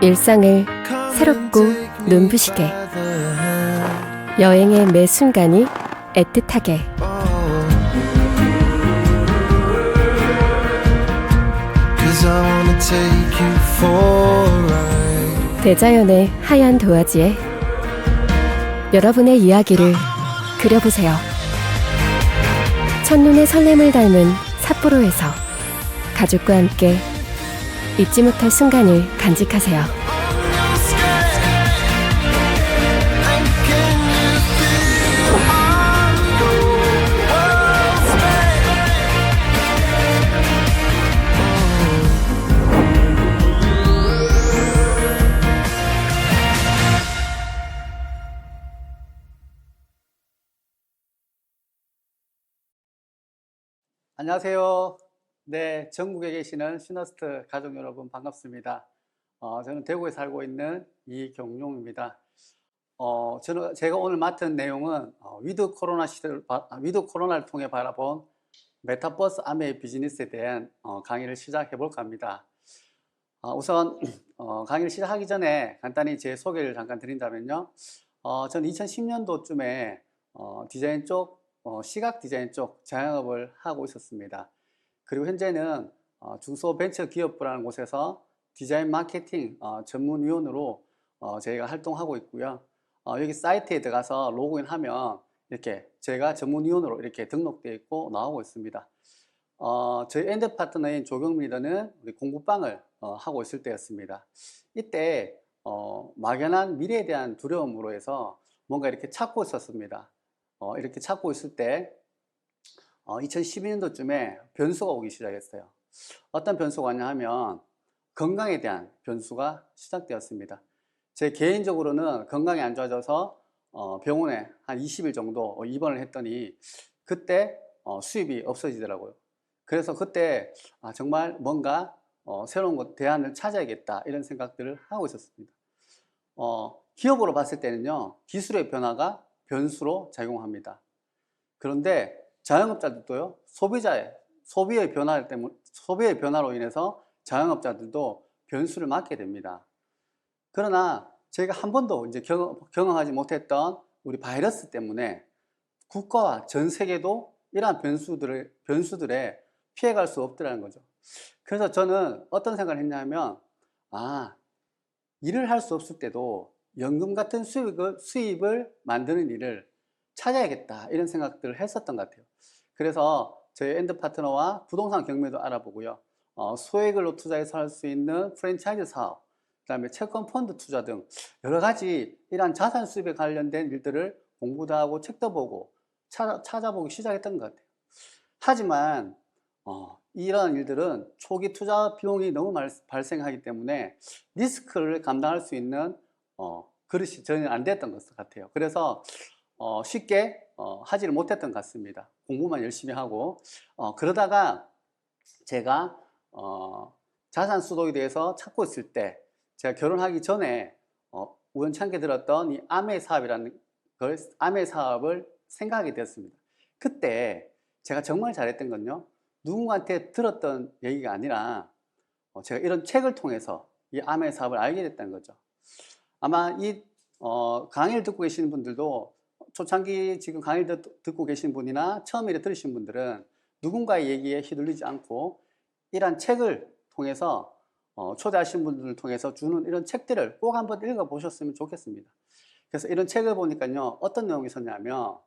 일상을 새롭고 눈부시게 여행의 매 순간이 애틋하게 대자연의 하얀 도화지에 여러분의 이야기를 그려보세요. 첫눈의 설렘을 닮은 삿포로에서 가족과 함께 잊지 못할 순간을 간직하세요. 안녕하세요. 네, 전국에 계시는 시너스트 가족 여러분 반갑습니다. 저는 대구에 살고 있는 이경용입니다. 제가 오늘 맡은 내용은 위드 코로나를 통해 바라본 메타버스 아메이 비즈니스에 대한 강의를 시작해 볼까 합니다. 우선 강의를 시작하기 전에 간단히 제 소개를 잠깐 드린다면요. 저는 2010년도쯤에 디자인 쪽 시각 디자인 쪽 자영업을 하고 있었습니다. 그리고 현재는 중소벤처기업부라는 곳에서 디자인 마케팅 전문위원으로 저희가 활동하고 있고요. 여기 사이트에 들어가서 로그인하면 이렇게 제가 전문위원으로 이렇게 등록되어 있고 나오고 있습니다. 저희 엔드 파트너인 조경 리더는 우리 공부방을 하고 있을 때였습니다. 이때 막연한 미래에 대한 두려움으로 해서 뭔가 이렇게 찾고 있었습니다. 이렇게 찾고 있을 때 2012년도쯤에 변수가 오기 시작했어요. 어떤 변수가 왔냐 하면 건강에 대한 변수가 시작되었습니다. 제 개인적으로는 건강이 안 좋아져서 병원에 한 20일 정도 입원을 했더니 그때 수입이 없어지더라고요. 그래서 그때 정말 뭔가 새로운 대안을 찾아야겠다 이런 생각들을 하고 있었습니다. 기업으로 봤을 때는요, 기술의 변화가 변수로 작용합니다. 그런데 자영업자들도요, 소비의 변화로 인해서 자영업자들도 변수를 맞게 됩니다. 그러나 저희가 한 번도 이제 경험하지 못했던 우리 바이러스 때문에 국가와 전 세계도 이러한 변수들에 피해갈 수 없더라는 거죠. 그래서 저는 어떤 생각을 했냐면, 일을 할 수 없을 때도 연금 같은 수입을 만드는 일을 찾아야겠다 이런 생각들을 했었던 것 같아요. 그래서 저희 엔드 파트너와 부동산 경매도 알아보고요. 소액으로 투자해서 할 수 있는 프랜차이즈 사업, 그 다음에 채권 펀드 투자 등 여러 가지 이러한 자산 수입에 관련된 일들을 공부도 하고 책도 보고 찾아보기 시작했던 것 같아요. 하지만 이러한 일들은 초기 투자 비용이 너무 발생하기 때문에 리스크를 감당할 수 있는 그릇이 전혀 안 됐던 것 같아요. 그래서 쉽게 하지를 못했던 것 같습니다. 공부만 열심히 하고 그러다가 제가 자산 수도에 대해서 찾고 있을 때 제가 결혼하기 전에 우연찮게 들었던 이 아메 사업을 생각하게 되었습니다. 그때 제가 정말 잘했던 건요, 누군가한테 들었던 얘기가 아니라 제가 이런 책을 통해서 이 아메 사업을 알게 됐다는 거죠. 아마 이 강의를 듣고 계시는 분들도 초창기 지금 강의를 듣고 계신 분이나 처음에 들으신 분들은 누군가의 얘기에 휘둘리지 않고 이런 책을 통해서 초대하신 분들을 통해서 주는 이런 책들을 꼭 한번 읽어보셨으면 좋겠습니다. 그래서 이런 책을 보니까요, 어떤 내용이 있었냐면,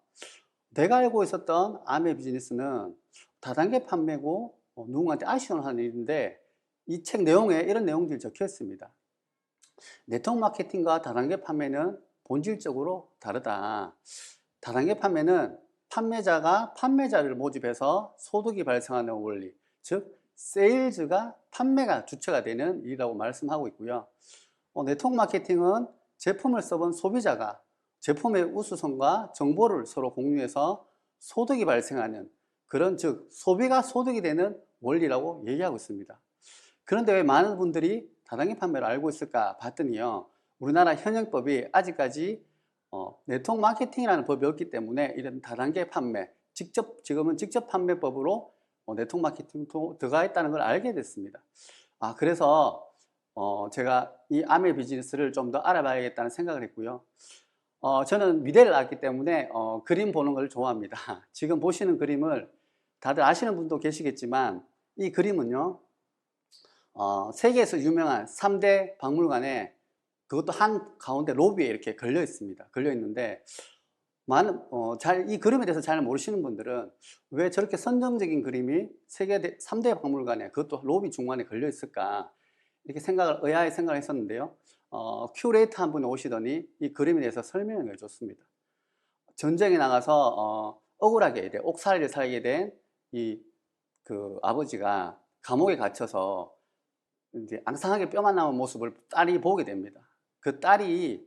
내가 알고 있었던 아메 비즈니스는 다단계 판매고 누군가한테 아쉬움을 하는 일인데 이 책 내용에 이런 내용들이 적혀 있습니다. 네트워크 마케팅과 다단계 판매는 본질적으로 다르다. 다단계 판매는 판매자가 판매자를 모집해서 소득이 발생하는 원리, 즉 세일즈가 판매가 주체가 되는 일이라고 말씀하고 있고요. 네트워크 마케팅은 제품을 써본 소비자가 제품의 우수성과 정보를 서로 공유해서 소득이 발생하는 그런, 즉 소비가 소득이 되는 원리라고 얘기하고 있습니다. 그런데 왜 많은 분들이 다단계 판매를 알고 있을까 봤더니요, 우리나라 현행법이 아직까지 네트워크 마케팅이라는 법이 없기 때문에 이런 다단계 판매, 지금은 직접 판매법으로 네트워크 마케팅도 들어가 있다는 걸 알게 됐습니다. 그래서 제가 이 아메 비즈니스를 좀 더 알아봐야겠다는 생각을 했고요. 저는 미대를 나왔기 때문에 그림 보는 걸 좋아합니다. 지금 보시는 그림을 다들 아시는 분도 계시겠지만 이 그림은요, 세계에서 유명한 3대 박물관에 그것도 한 가운데 로비에 이렇게 걸려 있습니다. 걸려 있는데 이 그림에 대해서 잘 모르시는 분들은 왜 저렇게 선정적인 그림이 세계 3대 박물관에 그것도 로비 중간에 걸려 있을까 이렇게 의아하게 생각을 했었는데요. 큐레이터 한 분이 오시더니 이 그림에 대해서 설명을 해줬습니다. 전쟁에 나가서 억울하게 옥살이를 살게 된 그 아버지가 감옥에 갇혀서 이제 앙상하게 뼈만 남은 모습을 딸이 보게 됩니다. 그 딸이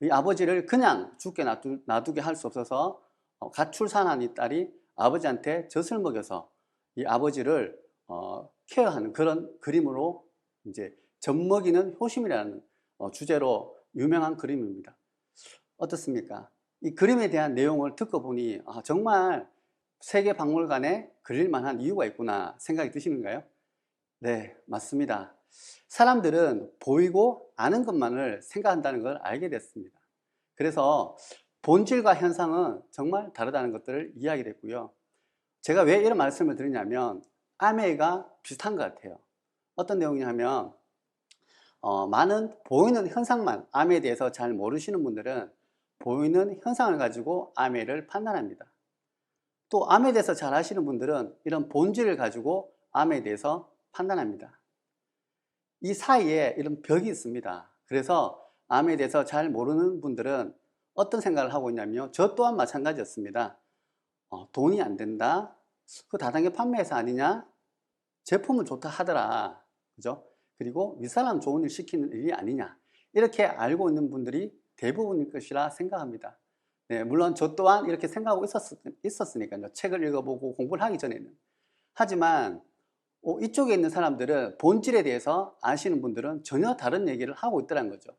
이 아버지를 그냥 죽게 놔두게 할 수 없어서 갓 출산한 이 딸이 아버지한테 젖을 먹여서 이 아버지를 케어하는 그런 그림으로 이제 젖 먹이는 효심이라는 주제로 유명한 그림입니다. 어떻습니까? 이 그림에 대한 내용을 듣고 보니 정말 세계 박물관에 그릴 만한 이유가 있구나 생각이 드시는가요? 네, 맞습니다. 사람들은 보이고 아는 것만을 생각한다는 걸 알게 됐습니다. 그래서 본질과 현상은 정말 다르다는 것들을 이해하게 됐고요. 제가 왜 이런 말씀을 드리냐면 아메가 비슷한 것 같아요. 어떤 내용이냐면 많은 보이는 현상만, 아메에 대해서 잘 모르시는 분들은 보이는 현상을 가지고 아메를 판단합니다. 또 아메에 대해서 잘 아시는 분들은 이런 본질을 가지고 아메에 대해서 판단합니다. 이 사이에 이런 벽이 있습니다. 그래서 아메에 대해서 잘 모르는 분들은 어떤 생각을 하고 있냐면요, 저 또한 마찬가지였습니다. 돈이 안 된다, 그 다단계 판매회사 아니냐, 제품은 좋다 하더라, 그죠? 그리고 윗사람 좋은 일 시키는 일이 아니냐, 이렇게 알고 있는 분들이 대부분일 것이라 생각합니다. 네, 물론 저 또한 이렇게 생각하고 있었으니까요. 책을 읽어보고 공부를 하기 전에는. 하지만 이쪽에 있는 사람들은 본질에 대해서 아시는 분들은 전혀 다른 얘기를 하고 있더란 거죠.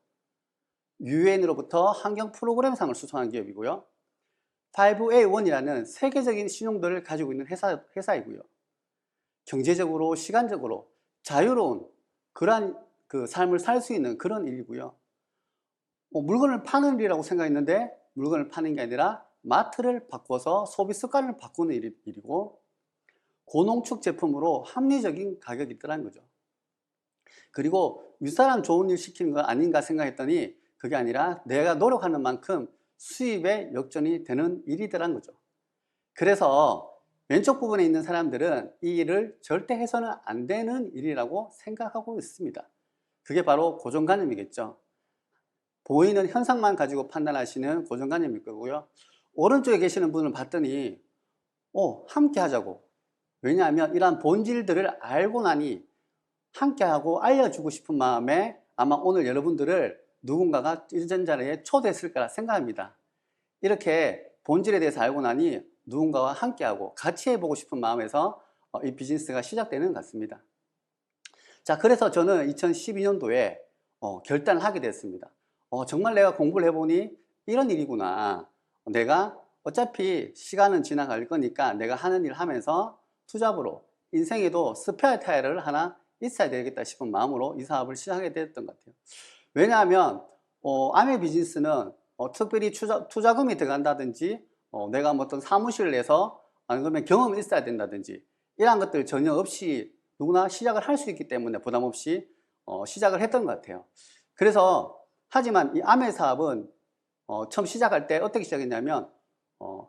UN으로부터 환경 프로그램상을 수상한 기업이고요. 5A1이라는 세계적인 신용도를 가지고 있는 회사이고요. 경제적으로, 시간적으로 자유로운 그러한 그 삶을 살 수 있는 그런 일이고요. 물건을 파는 일이라고 생각했는데 물건을 파는 게 아니라 마트를 바꿔서 소비 습관을 바꾸는 일이고, 고농축 제품으로 합리적인 가격이 있더라는 거죠. 그리고 윗사람 좋은 일 시키는 거 아닌가 생각했더니 그게 아니라 내가 노력하는 만큼 수입에 역전이 되는 일이더라는 거죠. 그래서 왼쪽 부분에 있는 사람들은 이 일을 절대 해서는 안 되는 일이라고 생각하고 있습니다. 그게 바로 고정관념이겠죠. 보이는 현상만 가지고 판단하시는 고정관념일 거고요. 오른쪽에 계시는 분을 봤더니 함께 하자고. 왜냐하면 이러한 본질들을 알고 나니 함께하고 알려주고 싶은 마음에 아마 오늘 여러분들을 누군가가 이전 자리에 초대했을 거라 생각합니다. 이렇게 본질에 대해서 알고 나니 누군가와 함께하고 같이 해보고 싶은 마음에서 이 비즈니스가 시작되는 것 같습니다. 자, 그래서 저는 2012년도에 결단을 하게 됐습니다. 정말 내가 공부를 해보니 이런 일이구나. 내가 어차피 시간은 지나갈 거니까 내가 하는 일 하면서 투잡으로 인생에도 스페어 타이어를 하나 있어야 되겠다 싶은 마음으로 이 사업을 시작하게 됐던 것 같아요. 왜냐하면 아메 비즈니스는 특별히 투자금이 들어간다든지 내가 뭐 어떤 사무실을 내서 아니면 경험이 있어야 된다든지 이러한 것들 전혀 없이 누구나 시작을 할 수 있기 때문에 부담 없이 시작을 했던 것 같아요. 그래서 하지만 이 아메 사업은 처음 시작할 때 어떻게 시작했냐면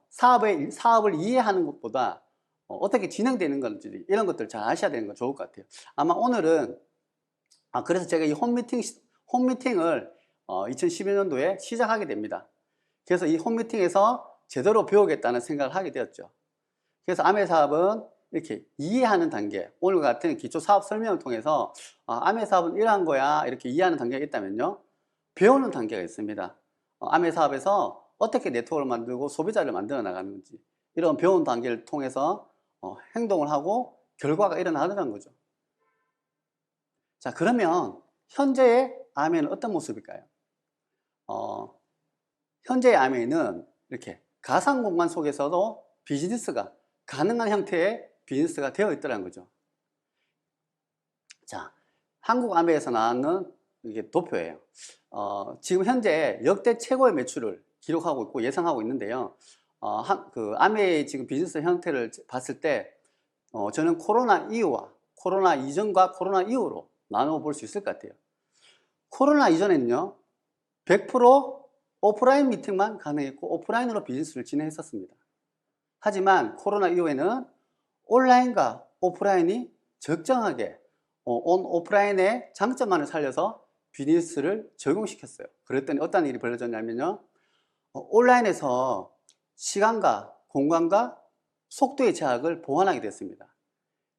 사업을 이해하는 것보다 어떻게 진행되는 건지 이런 것들 잘 아셔야 되는 거 좋을 것 같아요. 아마 오늘은 그래서 제가 이 홈미팅을 2011년도에 시작하게 됩니다. 그래서 이 홈미팅에서 제대로 배우겠다는 생각을 하게 되었죠. 그래서 아메 사업은 이렇게 이해하는 단계, 오늘 같은 기초 사업 설명을 통해서 아메 사업은 이러한 거야 이렇게 이해하는 단계가 있다면요, 배우는 단계가 있습니다. 아메 사업에서 어떻게 네트워크를 만들고 소비자를 만들어 나가는지 이런 배운 단계를 통해서 행동을 하고 결과가 일어나는 거죠. 자, 그러면 현재의 아메는 어떤 모습일까요? 현재의 아메는 이렇게 가상 공간 속에서도 비즈니스가 가능한 형태의 비즈니스가 되어 있더라는 거죠. 자, 한국아메에서 나왔는 이게 도표예요. 지금 현재 역대 최고의 매출을 기록하고 있고 예상하고 있는데요. 그 아메의 지금 비즈니스 형태를 봤을 때 저는 코로나 이후와 코로나 이전과 코로나 이후로 나눠 볼 수 있을 것 같아요. 코로나 이전에는요, 100% 오프라인 미팅만 가능했고 오프라인으로 비즈니스를 진행했었습니다. 하지만 코로나 이후에는 온라인과 오프라인이 적정하게 오프라인의 장점만을 살려서 비즈니스를 적용시켰어요. 그랬더니 어떤 일이 벌어졌냐면요, 온라인에서 시간과 공간과 속도의 제약을 보완하게 됐습니다.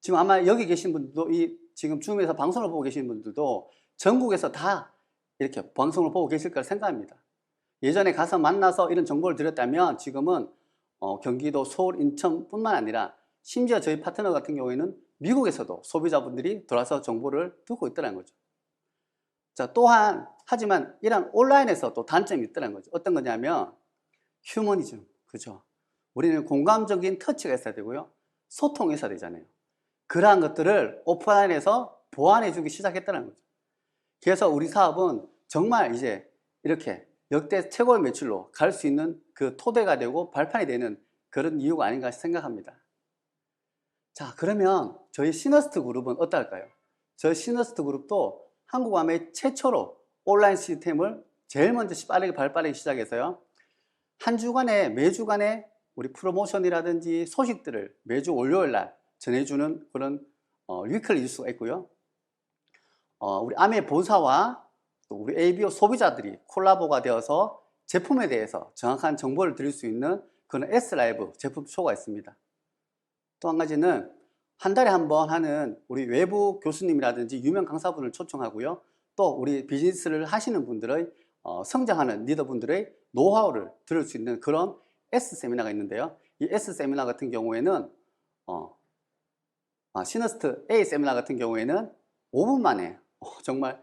지금 아마 여기 계신 분들도 지금 줌에서 방송을 보고 계신 분들도 전국에서 다 이렇게 방송을 보고 계실 거라 생각합니다. 예전에 가서 만나서 이런 정보를 드렸다면 지금은 경기도, 서울, 인천뿐만 아니라 심지어 저희 파트너 같은 경우에는 미국에서도 소비자분들이 돌아서 정보를 듣고 있더라는 거죠. 자, 또한 하지만 이런 온라인에서 또 단점이 있더라는 거죠. 어떤 거냐면 휴머니즘, 그죠? 우리는 공감적인 터치가 있어야 되고요, 소통이 있어야 되잖아요. 그러한 것들을 오프라인에서 보완해 주기 시작했다는 거죠. 그래서 우리 사업은 정말 이제 이렇게 역대 최고의 매출로 갈 수 있는 그 토대가 되고 발판이 되는 그런 이유가 아닌가 생각합니다. 자, 그러면 저희 시너스트 그룹은 어떨까요? 저희 시너스트 그룹도 한국아메 최초로 온라인 시스템을 제일 먼저 빠르게 시작해서요, 한 주간에 매주간에 우리 프로모션이라든지 소식들을 매주 월요일 날 전해주는 그런 위클리 뉴스가 있고요. 우리 아메 본사와 또 우리 ABO 소비자들이 콜라보가 되어서 제품에 대해서 정확한 정보를 드릴 수 있는 그런 S라이브 제품 쇼가 있습니다. 또 한 가지는 한 달에 한 번 하는 우리 외부 교수님이라든지 유명 강사분을 초청하고요. 또 우리 비즈니스를 하시는 분들의 성장하는 리더분들의 노하우를 들을 수 있는 그런 S 세미나가 있는데요. 이 S 세미나 같은 경우에는 시너스트 A 세미나 같은 경우에는 5분 만에 정말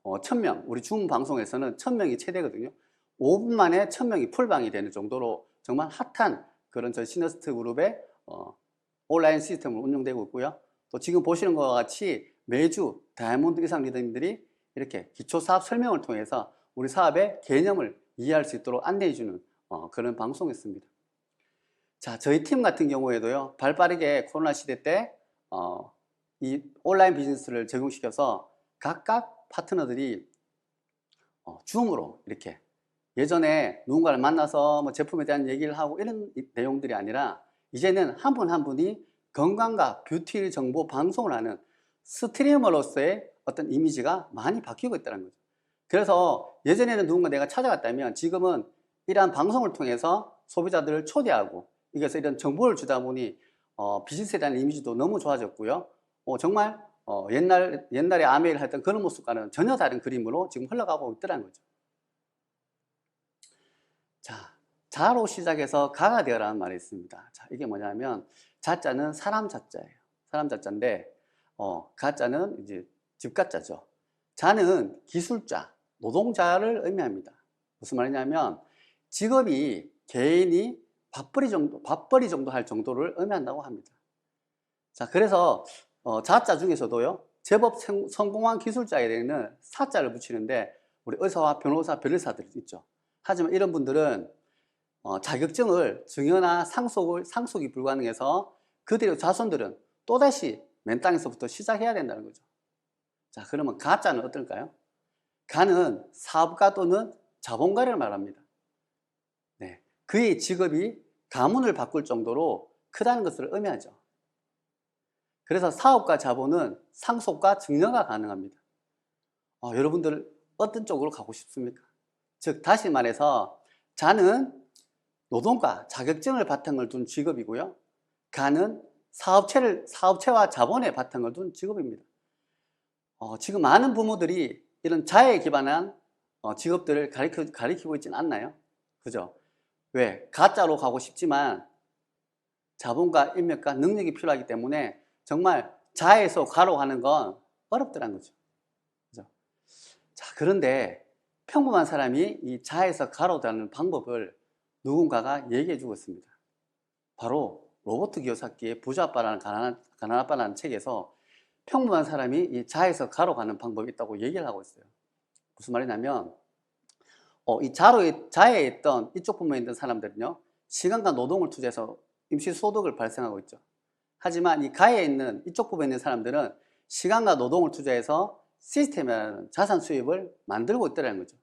1000명, 우리 줌 방송에서는 1000명이 최대거든요. 5분 만에 1000명이 풀방이 되는 정도로 정말 핫한 그런 저희 시너스트 그룹의 온라인 시스템을 운영되고 있고요. 또 지금 보시는 것과 같이 매주 다이아몬드 이상 리더님들이 이렇게 기초사업 설명을 통해서 우리 사업의 개념을 이해할 수 있도록 안내해주는 그런 방송이었습니다. 자, 저희 팀 같은 경우에도요, 발빠르게 코로나 시대 때 이 온라인 비즈니스를 적용시켜서 각각 파트너들이 줌으로 이렇게 예전에 누군가를 만나서 뭐 제품에 대한 얘기를 하고 이런 내용들이 아니라 이제는 한 분 한 분이 건강과 뷰티 정보 방송을 하는 스트리머로서의 어떤 이미지가 많이 바뀌고 있다는 거죠. 그래서 예전에는 누군가 내가 찾아갔다면 지금은 이러한 방송을 통해서 소비자들을 초대하고 이것서 이런 정보를 주다 보니 비즈니스에 대한 이미지도 너무 좋아졌고요. 정말 옛날에 아메이를 했던 그런 모습과는 전혀 다른 그림으로 지금 흘러가고 있더라는 거죠. 자, 자로 시작해서 가가 되어라는 말이 있습니다. 자, 이게 뭐냐면 자자는 사람 자자예요. 사람 자자인데 가자는 이제 집가자죠. 자는 기술자, 노동자를 의미합니다. 무슨 말이냐면 직업이 개인이 밥벌이 정도 할 정도를 의미한다고 합니다. 자, 그래서 자자 중에서도요, 제법 성공한 기술자에게는 사자를 붙이는데 우리 의사와 변호사, 변리사들 있죠. 하지만 이런 분들은 자격증을 증여나 상속이 불가능해서 그들의 자손들은 또다시 맨 땅에서부터 시작해야 된다는 거죠. 자, 그러면 가자는 어떨까요? 가는 사업가 또는 자본가를 말합니다. 네, 그의 직업이 가문을 바꿀 정도로 크다는 것을 의미하죠. 그래서 사업가 자본은 상속과 증여가 가능합니다. 여러분들 어떤 쪽으로 가고 싶습니까? 즉 다시 말해서 자는 노동과 자격증을 바탕을 둔 직업이고요, 가는 사업체와 자본의 바탕을 둔 직업입니다. 지금 많은 부모들이 이런 자에 기반한 직업들을 가리키고 있지는 않나요? 그죠? 왜? 가짜로 가고 싶지만 자본과 인맥과 능력이 필요하기 때문에 정말 자에서 가로 가는 건 어렵더란 거죠. 그죠? 자, 그런데 평범한 사람이 이 자에서 가로 가는 방법을 누군가가 얘기해 주고 있습니다. 바로 로버트 기요사키의 부자 아빠라는 가난한 아빠라는 책에서 평범한 사람이 이 자에서 가로 가는 방법이 있다고 얘기를 하고 있어요. 무슨 말이냐면 이 자에 있던 이쪽 부분에 있는 사람들은요, 시간과 노동을 투자해서 임시 소득을 발생하고 있죠. 하지만 이 가에 있는 이쪽 부분에 있는 사람들은 시간과 노동을 투자해서 시스템이라는 자산 수입을 만들고 있다는 거죠.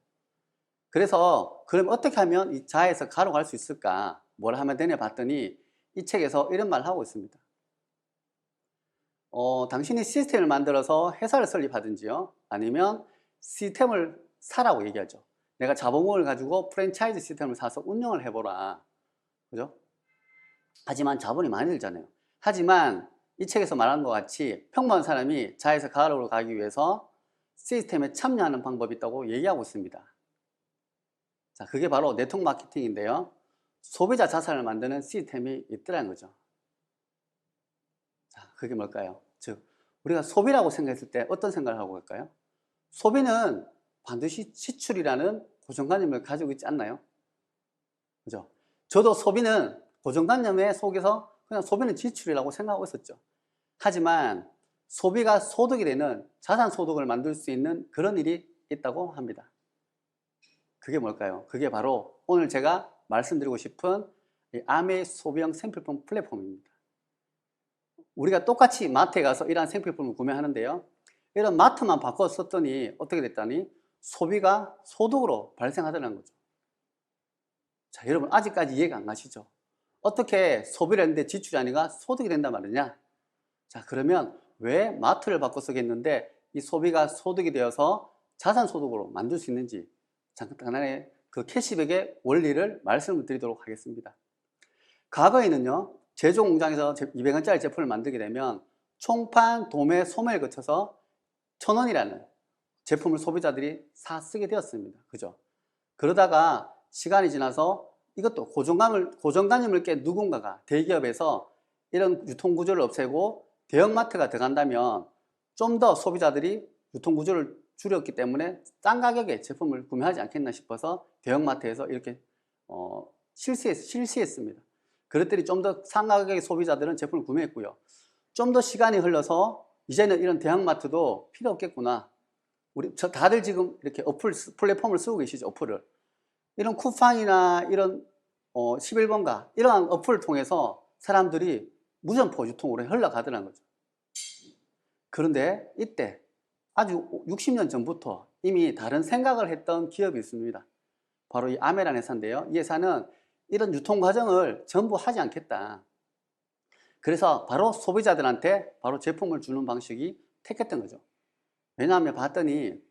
그래서 그럼 어떻게 하면 이 자에서 가로 갈 수 있을까? 뭘 하면 되냐 봤더니 이 책에서 이런 말을 하고 있습니다. 당신이 시스템을 만들어서 회사를 설립하든지요, 아니면 시스템을 사라고 얘기하죠. 내가 자본금을 가지고 프랜차이즈 시스템을 사서 운영을 해보라. 그죠? 하지만 자본이 많이 들잖아요. 하지만 이 책에서 말한 것 같이 평범한 사람이 자에서 가로로 가기 위해서 시스템에 참여하는 방법이 있다고 얘기하고 있습니다. 자, 그게 바로 네트워크 마케팅인데요. 소비자 자산을 만드는 시스템이 있더라는 거죠. 자, 그게 뭘까요? 즉, 우리가 소비라고 생각했을 때 어떤 생각을 하고 갈까요? 소비는 반드시 지출이라는 고정관념을 가지고 있지 않나요? 그죠? 저도 소비는 고정관념에 속에서 그냥 소비는 지출이라고 생각하고 있었죠. 하지만 소비가 소득이 되는 자산 소득을 만들 수 있는 그런 일이 있다고 합니다. 그게 뭘까요? 그게 바로 오늘 제가 말씀드리고 싶은 이 아메이 소비형 생필품 플랫폼입니다. 우리가 똑같이 마트에 가서 이러한 생필품을 구매하는데요, 이런 마트만 바꿔 썼더니 어떻게 됐다니 소비가 소득으로 발생하더라는 거죠. 자, 여러분 아직까지 이해가 안 가시죠? 어떻게 소비를 했는데 지출이 아니라 소득이 된단 말이냐? 자, 그러면 왜 마트를 바꿔 쓰겠는데 이 소비가 소득이 되어서 자산 소득으로 만들 수 있는지 잠깐의 그 캐시백의 원리를 말씀을 드리도록 하겠습니다. 과거에는요, 제조 공장에서 200원짜리 제품을 만들게 되면 총판, 도매, 소매를 거쳐서 1000원이라는 제품을 소비자들이 사 쓰게 되었습니다. 그죠? 그러다가 시간이 지나서 이것도 고정관념을 깬 누군가가 대기업에서 이런 유통구조를 없애고 대형마트가 들어간다면 좀 더 소비자들이 유통구조를 줄였기 때문에 싼 가격에 제품을 구매하지 않겠나 싶어서 대형마트에서 이렇게 실시했습니다. 그랬더니 좀 더 싼 가격의 소비자들은 제품을 구매했고요. 좀 더 시간이 흘러서 이제는 이런 대형마트도 필요 없겠구나. 다들 지금 이렇게 플랫폼을 쓰고 계시죠, 어플을. 이런 쿠팡이나 이런 11번가 이러한 어플을 통해서 사람들이 무점포 유통으로 흘러가더라는 거죠. 그런데 이때 아주 60년 전부터 이미 다른 생각을 했던 기업이 있습니다. 바로 이 아메라는 회사인데요. 이 회사는 이런 유통 과정을 전부 하지 않겠다. 그래서 바로 소비자들한테 바로 제품을 주는 방식이 택했던 거죠. 왜냐하면 봤더니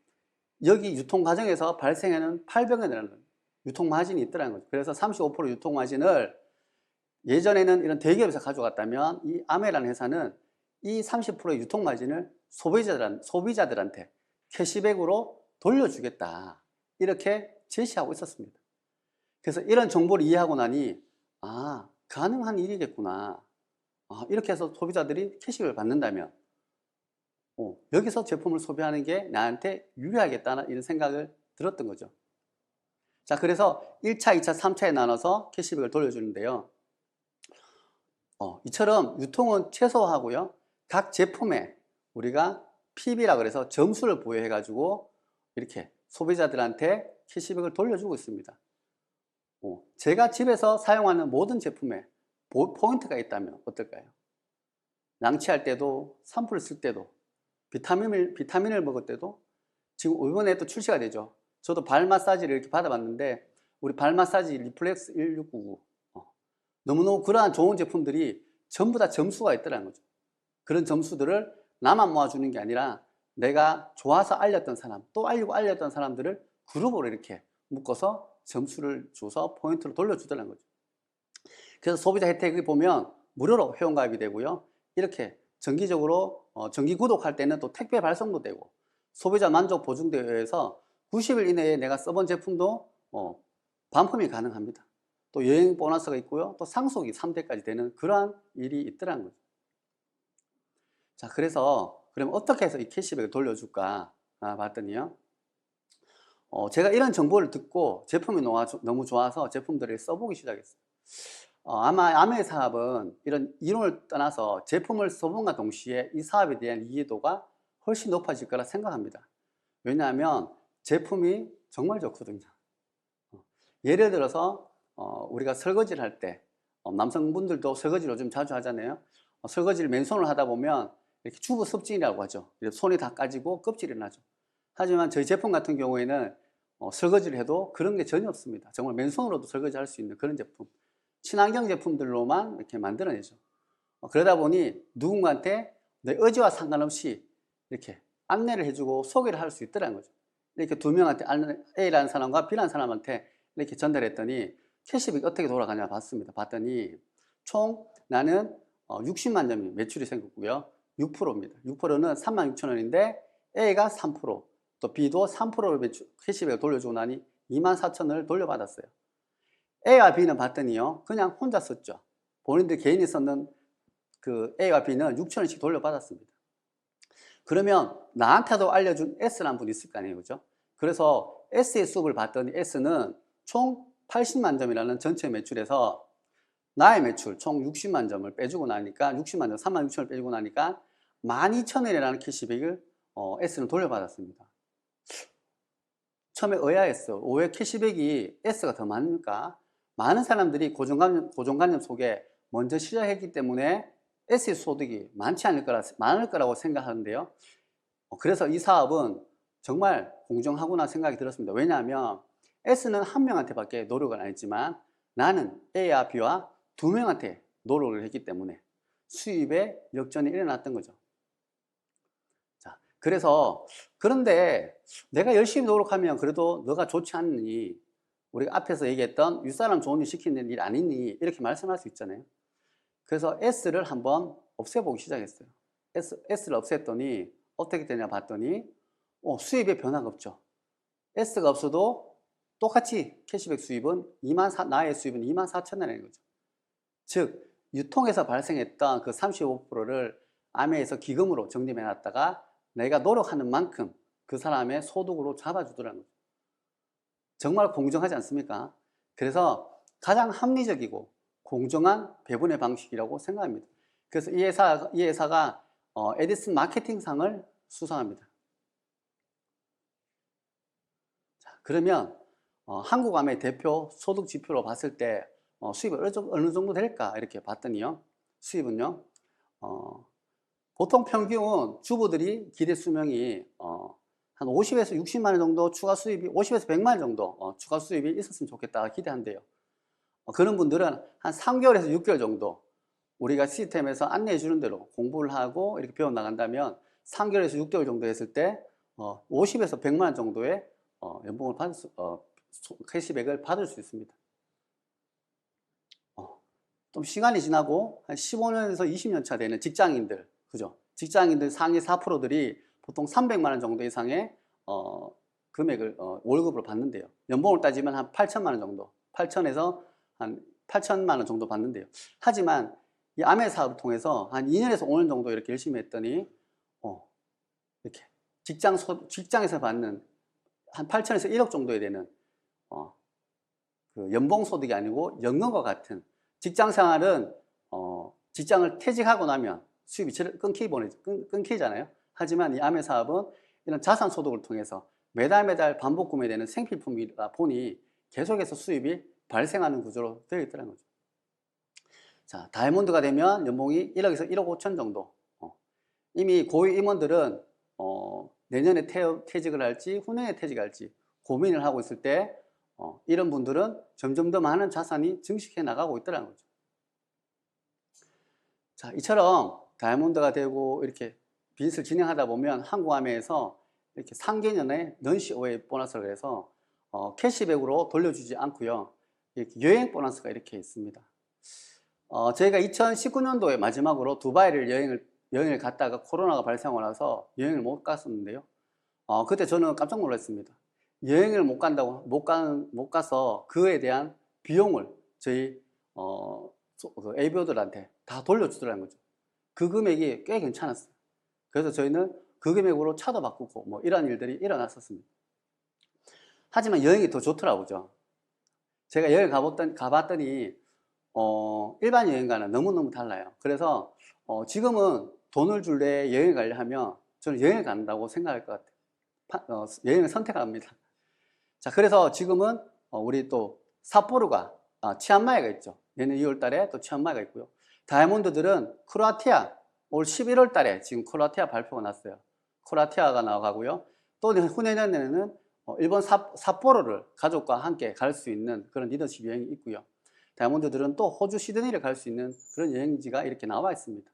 여기 유통 과정에서 발생하는 800원이라는 유통 마진이 있더라는 거죠. 그래서 35% 유통 마진을 예전에는 이런 대기업에서 가져갔다면 이 아메라는 회사는 이 30%의 유통 마진을 소비자들한테 캐시백으로 돌려주겠다. 이렇게 제시하고 있었습니다. 그래서 이런 정보를 이해하고 나니 가능한 일이겠구나. 이렇게 해서 소비자들이 캐시백을 받는다면 여기서 제품을 소비하는 게 나한테 유리하겠다는 이런 생각을 들었던 거죠. 자, 그래서 1차, 2차, 3차에 나눠서 캐시백을 돌려주는데요. 이처럼 유통은 최소화하고요. 각 제품에 우리가 PB라 그래서 점수를 부여해 가지고 이렇게 소비자들한테 캐시백을 돌려주고 있습니다. 제가 집에서 사용하는 모든 제품에 포인트가 있다면 어떨까요? 양치할 때도, 샴푸를 쓸 때도, 비타민을 먹을 때도, 지금 이번에 또 출시가 되죠. 저도 발 마사지를 이렇게 받아봤는데 우리 발 마사지 리플렉스 1699 너무너무 그러한 좋은 제품들이 전부 다 점수가 있더라는 거죠. 그런 점수들을 나만 모아주는 게 아니라 내가 좋아서 알렸던 사람, 또 알렸던 사람들을 그룹으로 이렇게 묶어서 점수를 줘서 포인트를 돌려주더라는 거죠. 그래서 소비자 혜택을 보면 무료로 회원가입이 되고요. 이렇게 정기적으로 정기 구독할 때는 또 택배 발송도 되고 소비자 만족 보증대회에서 90일 이내에 내가 써본 제품도 반품이 가능합니다. 또 여행 보너스가 있고요. 또 상속이 3대까지 되는 그러한 일이 있더라는 거죠. 자, 그래서 그럼 어떻게 해서 이 캐시백을 돌려줄까 봤더니요. 제가 이런 정보를 듣고 제품이 너무 좋아서 제품들을 써보기 시작했어요. 아마 아메 사업은 이런 이론을 떠나서 제품을 써본과 동시에 이 사업에 대한 이해도가 훨씬 높아질 거라 생각합니다. 왜냐하면 제품이 정말 좋거든요. 예를 들어서 우리가 설거지를 할 때 남성분들도 설거지를 좀 자주 하잖아요. 설거지를 맨손으로 하다 보면 이렇게 주부 습진이라고 하죠. 손이 다 까지고 껍질이 나죠. 하지만 저희 제품 같은 경우에는 설거지를 해도 그런 게 전혀 없습니다. 정말 맨손으로도 설거지 할 수 있는 그런 제품, 친환경 제품들로만 이렇게 만들어내죠. 그러다 보니 누군가한테 내 의지와 상관없이 이렇게 안내를 해주고 소개를 할 수 있더라는 거죠. 이렇게 두 명한테 A라는 사람과 B라는 사람한테 이렇게 전달했더니 캐시백이 어떻게 돌아가냐 봤더니 총 나는 60만 점이 매출이 생겼고요. 6%입니다. 6%는 36,000원인데 A가 3%, 또 B도 3%를 캐시백을 돌려주고 나니 24,000원을 돌려받았어요. A와 B는 봤더니요, 그냥 혼자 썼죠. 본인들 개인이 썼는 그 A와 B는 6,000원씩 돌려받았습니다. 그러면 나한테도 알려준 S라는 분이 있을 거 아니에요, 그죠? 그래서 S의 수업을 봤더니 S는 총 80만 점이라는 전체 매출에서 나의 매출 총 60만 점을 빼주고 나니까 60만 점, 36,000원을 빼주고 나니까 12,000원이라는 캐시백을 S는 돌려받았습니다. 처음에 의아했어. 왜 캐시백이 S가 더 많을까? 많은 사람들이 고정관념 속에 먼저 시작했기 때문에 S의 소득이 많을 거라고 생각하는데요. 그래서 이 사업은 정말 공정하구나 생각이 들었습니다. 왜냐하면 S는 한 명한테 밖에 노력을 안 했지만 나는 A와 B와 두 명한테 노력을 했기 때문에 수입에 역전이 일어났던 거죠. 자, 그래서 그런데 내가 열심히 노력하면 그래도 너가 좋지 않니? 우리가 앞에서 얘기했던 윗사람 좋은 일 시키는 일 아니니? 이렇게 말씀할 수 있잖아요. 그래서 S를 한번 없애보기 시작했어요. S를 없앴더니 어떻게 되냐 봤더니 수입에 변화가 없죠. S가 없어도 똑같이 캐시백 수입은 나의 수입은 24,000원인 거죠. 즉 유통에서 발생했던 그 35%를 아메에서 기금으로 적립해 놨다가 내가 노력하는 만큼 그 사람의 소득으로 잡아주더라는 거죠. 정말 공정하지 않습니까? 그래서 가장 합리적이고 공정한 배분의 방식이라고 생각합니다. 그래서 이 회사가 에디슨 마케팅상을 수상합니다. 자, 그러면 한국암의 대표 소득 지표로 봤을 때 수입이 어느 정도 될까 이렇게 봤더니요, 수입은요, 보통 평균 주부들이 기대 수명이 한 50에서 60만 원 정도 추가 수입이 50에서 100만 원 정도 추가 수입이 있었으면 좋겠다 기대한대요. 그런 분들은 한 3개월에서 6개월 정도 우리가 시스템에서 안내해 주는 대로 공부를 하고 이렇게 배워 나간다면 3개월에서 6개월 정도 했을 때 50에서 100만 원 정도의 연봉을 캐시백을 받을 수 있습니다. 좀 시간이 지나고 한 15년에서 20년 차 되는 직장인들, 그죠? 직장인들 상위 4%들이 보통 300만 원 정도 이상의 금액을 월급으로 받는데요. 연봉을 따지면 한 8천만 원 정도, 8천에서 한 8천만 원 정도 받는데요. 하지만 이 아메 사업을 통해서 한 2년에서 5년 정도 이렇게 열심히 했더니 이렇게 직장에서 받는 한 8천에서 1억 정도에 되는 그 연봉 소득이 아니고 연금과 같은 직장 생활은 직장을 퇴직하고 나면 수입이 끊기잖아요. 하지만 이 아메 사업은 이런 자산 소득을 통해서 매달 반복 구매되는 생필품이다 보니 계속해서 수입이 발생하는 구조로 되어 있더라는 거죠. 자, 다이아몬드가 되면 연봉이 1억에서 1억 5천 정도. 이미 고위 임원들은 내년에 퇴직을 할지 후년에 퇴직할지 고민을 하고 있을 때 이런 분들은 점점 더 많은 자산이 증식해 나가고 있더라는 거죠. 자, 이처럼 다이아몬드가 되고 이렇게 비즈니스를 진행하다 보면 한국암에서 이렇게 상개년에 넌시어웨이 보너스를 해서 캐시백으로 돌려주지 않고요. 이렇게 여행 보너스가 이렇게 있습니다. 저희가 2019년도에 마지막으로 두바이를 여행을 갔다가 코로나가 발생하고 나서 여행을 못 갔었는데요. 그때 저는 깜짝 놀랐습니다. 여행을 못 가서 그에 대한 비용을 저희 에이비어들한테 다 돌려주더라는 거죠. 그 금액이 꽤 괜찮았어요. 그래서 저희는 그 금액으로 차도 바꾸고 뭐 이런 일들이 일어났었습니다. 하지만 여행이 더 좋더라고요. 제가 여행 가봤더니 일반 여행과는 너무너무 달라요. 그래서 지금은 돈을 줄래 여행 가려 하면 저는 여행을 간다고 생각할 것 같아요. 여행을 선택합니다. 자, 그래서 지금은 우리 또 삿포로가 치안마이가 있죠. 내년 2월 달에 또 치안마이가 있고요. 다이아몬드들은 크로아티아 올 11월 달에 지금 크로아티아 발표가 났어요. 크로아티아가 나가고요. 또 후내년에는 일본 삿포로를 가족과 함께 갈 수 있는 그런 리더십 여행이 있고요. 다이아몬드들은 또 호주 시드니를 갈 수 있는 그런 여행지가 이렇게 나와 있습니다.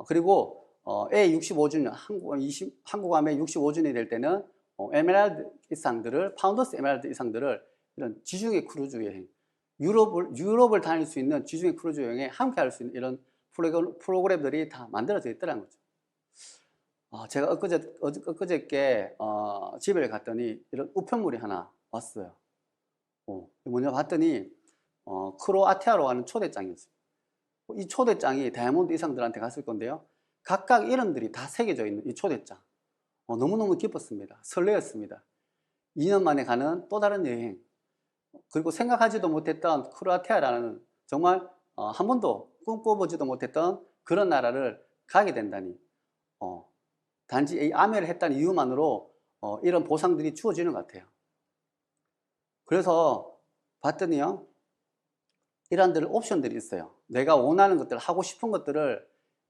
그리고 A65주년 한국암의 65주년이 될 때는 에메랄드 이상들을 파운더스 에메랄드 이상들을 이런 지중해 크루즈 여행 유럽을 다닐 수 있는 지중해 크루즈 여행에 함께 할 수 있는 이런 프로그램들이 다 만들어져 있더라는 거죠. 제가 엊그저께 집에 갔더니 이런 우편물이 하나 왔어요. 뭐냐 봤더니 크로아티아로 가는 초대장이었어요. 이 초대장이 다이아몬드 이상들한테 갔을 건데요. 각각 이름들이 다 새겨져 있는 이 초대장. 너무너무 기뻤습니다. 설레었습니다. 2년 만에 가는 또 다른 여행. 그리고 생각하지도 못했던 크로아티아라는 정말 한 번도 꿈꿔보지도 못했던 그런 나라를 가게 된다니. 단지 이 아메를 했다는 이유만으로 이런 보상들이 주어지는 것 같아요. 그래서 봤더니요. 이러한 옵션들이 있어요. 내가 원하는 것들, 하고 싶은 것들을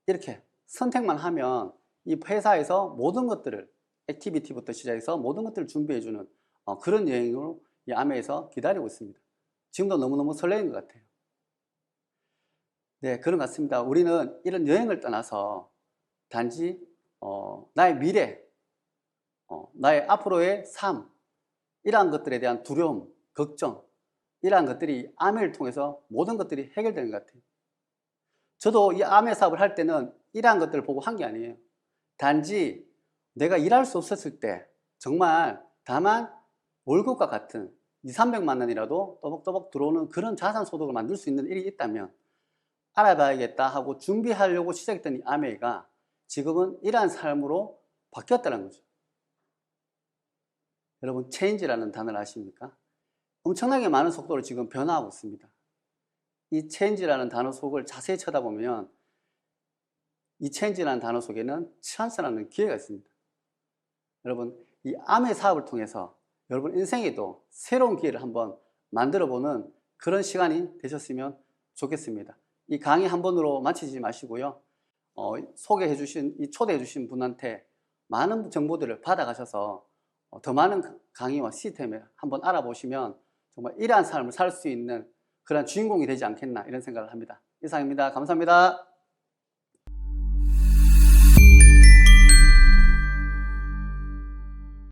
이렇게 선택만 하면 이 회사에서 모든 것들을 액티비티부터 시작해서 모든 것들을 준비해주는 그런 여행으로 이 아메에서 기다리고 있습니다. 지금도 너무너무 설레는 것 같아요. 네, 그런 것 같습니다. 우리는 이런 여행을 떠나서 단지 나의 미래, 나의 앞으로의 삶, 이러한 것들에 대한 두려움, 걱정, 이러한 것들이 아메를 통해서 모든 것들이 해결되는 것 같아요. 저도 이 아메 사업을 할 때는 이러한 것들을 보고 한 게 아니에요. 단지 내가 일할 수 없었을 때 정말 다만 월급과 같은 200~300만 원이라도 또박또박 들어오는 그런 자산 소득을 만들 수 있는 일이 있다면 알아봐야겠다 하고 준비하려고 시작했던 이 아메가 지금은 이러한 삶으로 바뀌었다는 거죠. 여러분, 체인지라는 단어를 아십니까? 엄청나게 많은 속도로 지금 변화하고 있습니다. 이 체인지라는 단어 속을 자세히 쳐다보면 이 체인지라는 단어 속에는 찬스라는 기회가 있습니다. 여러분, 이 아메 사업을 통해서 여러분 인생에도 새로운 기회를 한번 만들어보는 그런 시간이 되셨으면 좋겠습니다. 이 강의 한 번으로 마치지 마시고요. 초대해 주신 분한테 많은 정보들을 받아가셔서 더 많은 강의와 시스템을 한번 알아보시면 정말 이러한 삶을 살 수 있는 그런 주인공이 되지 않겠나 이런 생각을 합니다. 이상입니다. 감사합니다.